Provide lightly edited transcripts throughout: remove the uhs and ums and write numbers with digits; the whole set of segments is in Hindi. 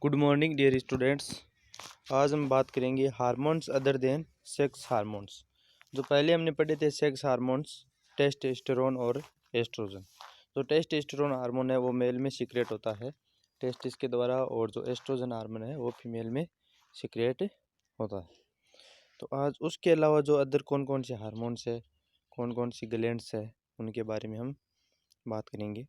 Good morning dear students. आज हम बात करेंगे hormones other than sex hormones. जो पहले हमने पढ़े थे सेक्स हार्मोन्स, टेस्टोस्टेरोन और एस्ट्रोजन। जो टेस्टोस्टेरोन हार्मोन है वो मेल में सीक्रेट होता है टेस्टिस के द्वारा, और जो एस्ट्रोजन हार्मोन है वो फीमेल में सीक्रेट होता है। तो आज उसके अलावा जो अदर कौन कौन से हार्मोन्स है, कौन कौन सी ग्लैंड्स है, उनके बारे में हम बात करेंगे।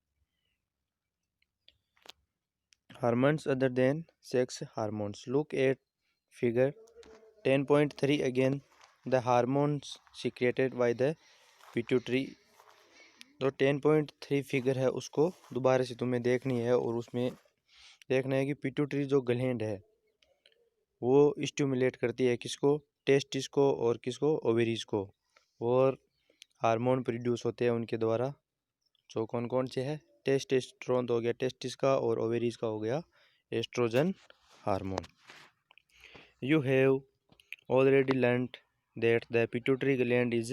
Hormones other than sex hormones. Look at figure 10.3 again. The hormones secreted by the pituitary. जो 10.3 फिगर है उसको दोबारा से तुम्हें देखनी है, और उसमें देखना है कि पिट्यूटरी जो ग्लैंड है वो स्टिमुलेट करती है किसको, टेस्टिस को, और किसको, ओवेरीज को, और हार्मोन प्रोड्यूस होते हैं उनके द्वारा। जो कौन कौन से है, टेस्टोस्टेरोन हो गया टेस्टिस का, और ओवेरीज का हो गया oestrogen hormone. You have already learnt that the pituitary gland is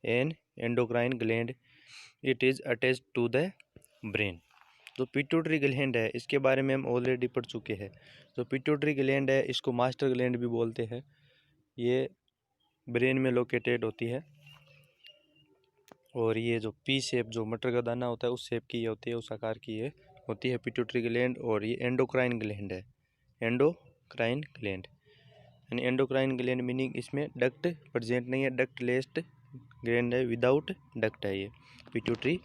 an endocrine gland. It is attached to the brain. जो पिट्यूटरी ग्लैंड है इसके बारे में हम ऑलरेडी पढ़ चुके हैं। जो पिट्यूटरी ग्लैंड है इसको मास्टर ग्लैंड भी बोलते हैं। ये ब्रेन में लोकेटेड होती है, और ये जो पी शेप, जो मटर का दाना होता है उस शेप की ये होती है, उस आकार की ये होती है पिट्यूटरी ग्लैंड। और ये एंडोक्राइन ग्लैंड है, एंडोक्राइन ग्लैंड। यानी एंडोक्राइन ग्लैंड मीनिंग इसमें डक्ट प्रेजेंट नहीं है, डक्ट लेस्ड ग्लैंड है, विदाउट डक्ट है ये पिट्यूटरी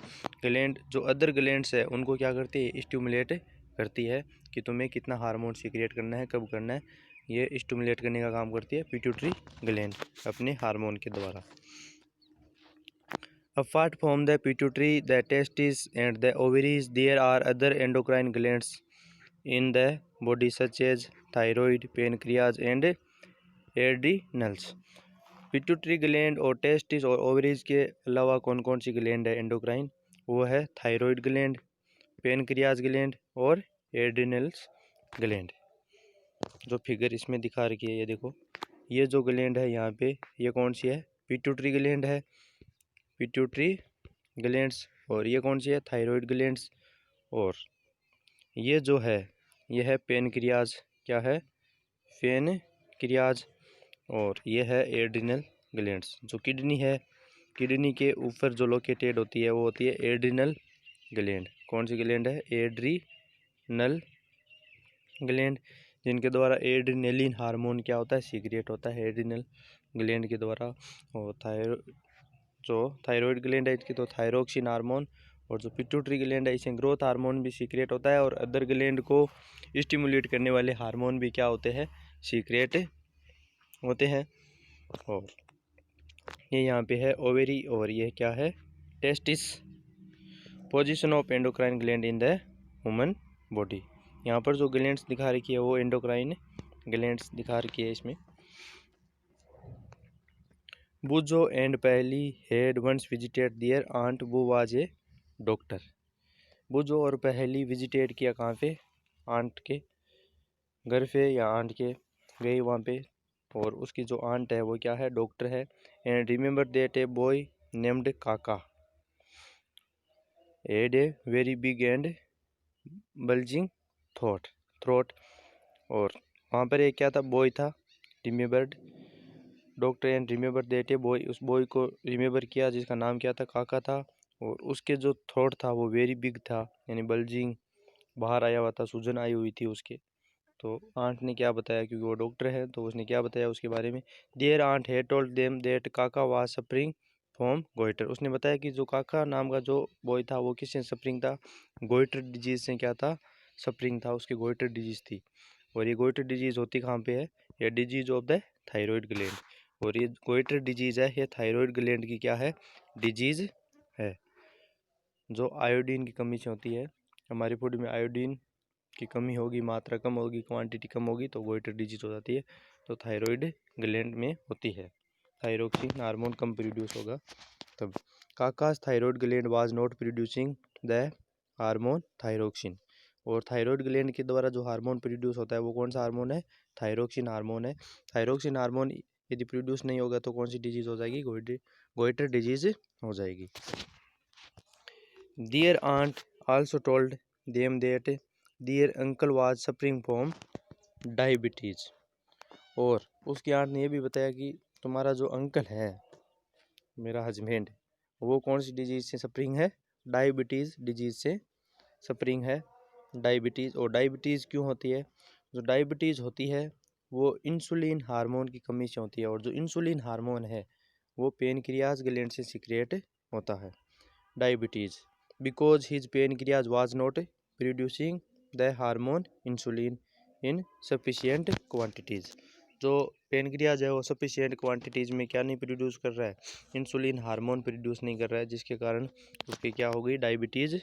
ग्लैंड। जो अदर ग्लैंड्स है उनको क्या करती है, स्टिमुलेट करती है कि तुम्हें कितना हार्मोन सीक्रेट करना है, कब करना है, ये स्टिमुलेट करने का काम करती है पिट्यूटरी ग्लैंड अपने हार्मोन के द्वारा। Apart from the pituitary, the testes and the ovaries, there are other endocrine glands in the body such as thyroid, pancreas and adrenals. Pituitary gland और टेस्टिस और ओवरीज के अलावा कौन कौन सी ग्लैंड है एंडोक्राइन, वो है थायराइड ग्लैंड, पेनक्रियाज ग्लैंड और एड्रीनल्स ग्लैंड। जो फिगर इसमें दिखा रखी है ये देखो, ये जो ग्लैंड है यहाँ पे ये कौन सी है, पिट्यूटरी ग्लैंड है, पिट्यूटरी ग्लैंड्स। और ये कौन सी है, थायराइड ग्लैंड्स। और ये जो है ये है पेनक्रियाज, क्या है, पेनक्रियाज। और ये है एड्रिनल ग्लैंड्स। जो किडनी है, किडनी के ऊपर जो लोकेटेड होती है वो होती है एड्रिनल ग्लैंड। कौन सी ग्लैंड है, एड्रिनल ग्लैंड, जिनके द्वारा एड्रिनलिन हार्मोन क्या होता है, सीक्रेट होता है एड्रिनल ग्लैंड के द्वारा। और जो थायराइड ग्लैंड है इसकी तो थायरोक्सिन हार्मोन, और जो पिट्यूटरी ग्लैंड है इसे ग्रोथ हार्मोन भी सीक्रेट होता है, और अदर ग्लैंड को स्टिमुलेट करने वाले हार्मोन भी क्या होते हैं, सीक्रेट होते हैं। और ये यहाँ पे है ओवेरी, और ये क्या है, testis. Position of endocrine gland in the human body. यहाँ पर जो ग्लैंड्स दिखा रखी है वो एंडोक्राइन ग्लैंड्स दिखा रखी है इसमें। Boojho and Paheli had once visited their aunt, वो वाज ए डॉक्टर। बुजो और पहली विजिटेड किया कहाँ पे, आंट के घर पे या आंट के गई वहाँ पे, और उसकी जो आंट है वो क्या है, डॉक्टर है। And remember that a boy named काका had a very big and bulging throat। और वहाँ पर एक क्या था, बॉय था, remembered doctor and remember that a boy, उस बॉय को रिमेंबर किया जिसका नाम क्या था, काका था। और उसके जो थ्रोट था वो वेरी बिग था, यानी बल्जिंग, बाहर आया हुआ था, सूजन आई हुई थी उसके। तो आंट ने क्या बताया, क्योंकि वो डॉक्टर है तो उसने क्या बताया उसके बारे में, their aunt had told them that काका वाज सफरिंग फ्रॉम गोइटर। उसने बताया कि जो काका नाम का जो बॉय था वो किससे सफरिंग था, गोइटर डिजीज से क्या था, सफरिंग था, उसकी गोइटर डिजीज थी। और ये गोइटर डिजीज होती कहाँ पे है, ये disease of the thyroid gland. और ये गोइटर डिजीज है, ये थायराइड ग्लैंड की क्या है, डिजीज है। जो आयोडीन की कमी से होती है, हमारी बॉडी में आयोडीन की कमी होगी, मात्रा कम होगी, क्वांटिटी कम होगी, तो गोइटर डिजीज हो जाती है। तो थायराइड ग्लैंड में होती है, थायरोक्सिन हार्मोन कम प्रोड्यूस होगा तब। Kakas thyroid gland was not producing the hormone thyroxine. और थायराइड ग्लैंड के द्वारा जो हार्मोन प्रोड्यूस होता है वो कौन सा हार्मोन है, थायरोक्सिन हार्मोन है। थायरोक्सिन हार्मोन यदि प्रोड्यूस नहीं होगा तो कौन सी डिजीज हो जाएगी, गोइटर डिजीज हो जाएगी। Their aunt also told them that their uncle was suffering from diabetes. और उसकी आंट ने यह भी बताया कि तुम्हारा जो अंकल है, मेरा हस्बैंड, वो कौन सी डिजीज से सफरिंग है? डायबिटीज डिजीज से सफरिंग है। डायबिटीज, और डायबिटीज क्यों होती है? जो डायबिटीज होती है वो इंसुलिन हार्मोन की कमी से होती है, और जो इंसुलिन हार्मोन है वो पेनक्रियाज ग्लैंड से सीक्रेट होता है। Diabetes because his pancreas was not producing the hormone insulin in sufficient quantities. जो पेनक्रियाज है वो सफिशिएंट क्वांटिटीज में क्या नहीं प्रोड्यूस कर रहा है? इंसुलिन हार्मोन प्रोड्यूस नहीं कर रहा है, जिसके कारण उसकी क्या हो गई? डायबिटीज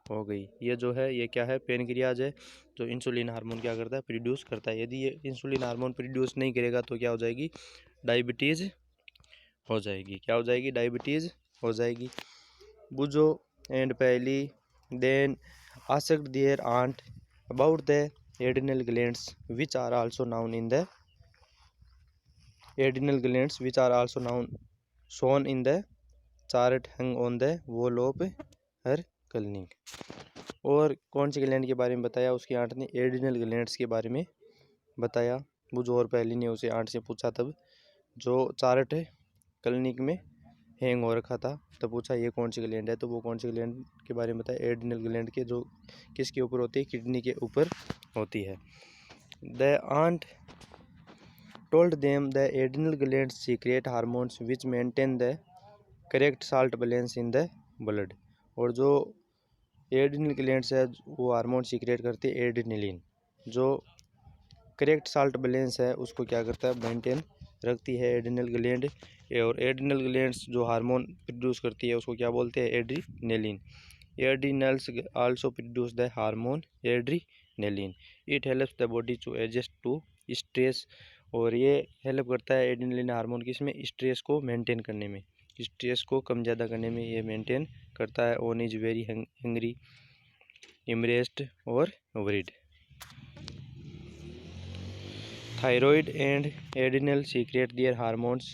हो गई। ये जो है ये क्या है? पेनक्रियाज है जो इंसुलिन हार्मोन क्या करता है? प्रोड्यूस करता है। यदि ये इंसुलिन हार्मोन प्रोड्यूस नहीं करेगा तो क्या हो जाएगी? डायबिटीज हो जाएगी। क्या हो जाएगी? डायबिटीज हो जाएगी। बुझो एंड पहली then asked their aunt about the adrenal glands which are also known in the adrenal glands which are also shown in the chart hung on the wall of her clinic। और कौन सी ग्लैंड के बारे में बताया उसकी आंट ने? एड्रिनल ग्लैंड्स के बारे में बताया। बुझो और पहली ने उसे आंट से पूछा तब, जो चार्ट क्लिनिक में हैंग हो रखा था, तो पूछा ये कौन सी ग्लैंड है? तो वो कौन सी ग्लैंड के बारे में बताया? एड्रिनल ग्लैंड के, जो किसके ऊपर होती है? किडनी के ऊपर होती है। The aunt told them the adrenal gland secrete hormones which maintain the correct salt balance in the blood. और जो एड्रिनल ग्लैंड्स है वो हार्मोन सीक्रेट करती है एड्रिनलिन, जो करेक्ट साल्ट बैलेंस है उसको क्या करता है? मेंटेन रखती है एड्रिनल ग्लैंड। और एड्रिनल ग्लैंड्स जो हार्मोन प्रोड्यूस करती है उसको क्या बोलते हैं? Adrenaline. Adrenals also produce the hormone adrenaline. It helps the body to adjust to stress. और ये हेल्प करता है एड्रिनलिन हार्मोन किसमें? स्ट्रेस को मेंटेन करने में, स्ट्रेस को कम ज़्यादा करने में ये मेंटेन करता है। ओन इज वेरी हंग्री, इमरेस्ड और worried. Thyroid and adrenal secrete their hormones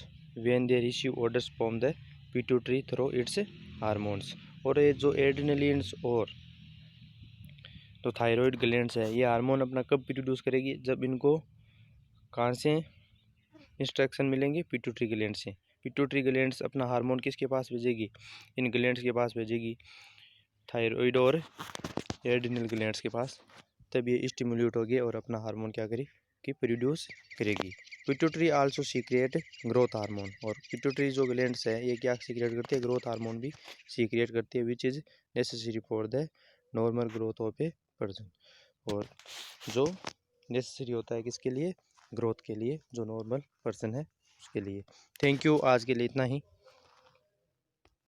when they receive orders from the pituitary through its hormones। और ये जो एड्रिनलिन्स और जो थायराइड ग्लैंड्स है ये हार्मोन अपना कब प्रोड्यूस करेगी? जब इनको कहाँ से इंस्ट्रक्शन मिलेंगे? पिट्यूटरी ग्लैंड से। पिट्यूटरी ग्लैंड्स अपना हार्मोन किसके पास भेजेगी? इन ग्लैंड्स के पास भेजेगी, थायराइड और एड्रिनल ग्लैंड्स के पास। तब ये स्टिमुलेट होगी और अपना हार्मोन क्या करेगी? कि प्रोड्यूस करेगी। Pituitary also secret growth hormone. और पिट्यूटरी जो ग्लैंड्स है ये क्या सीक्रेट करती है? ग्रोथ हार्मोन भी सीक्रेट करती है, which is necessary for the normal growth of a person. और जो नेसेसरी होता है किसके लिए? ग्रोथ के लिए, जो नॉर्मल पर्सन है उसके लिए। थैंक यू, आज के लिए इतना ही।